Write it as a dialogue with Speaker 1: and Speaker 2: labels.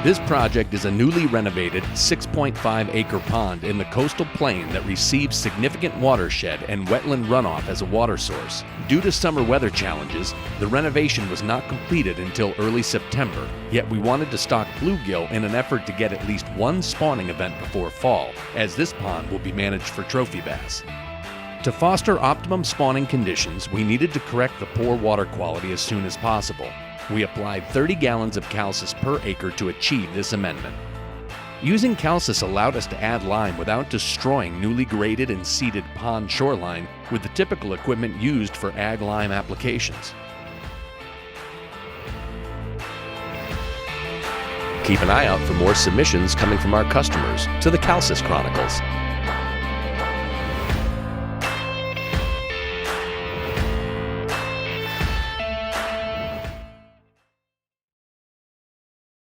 Speaker 1: This project is a newly renovated 6.5 acre pond in the coastal plain that receives significant watershed and wetland runoff as a water source. Due to summer weather challenges, the renovation was not completed until early September, yet we wanted to stock bluegill in an effort to get at least one spawning event before fall, as this pond will be managed for trophy bass. To foster optimum spawning conditions, we needed to correct the poor water quality as soon as possible. We applied 30 gallons of Calcis per acre to achieve this amendment. Using Calcis allowed us to add lime without destroying newly graded and seeded pond shoreline with the typical equipment used for ag lime applications. Keep an eye out for more submissions coming from our customers to the Calcis Chronicles.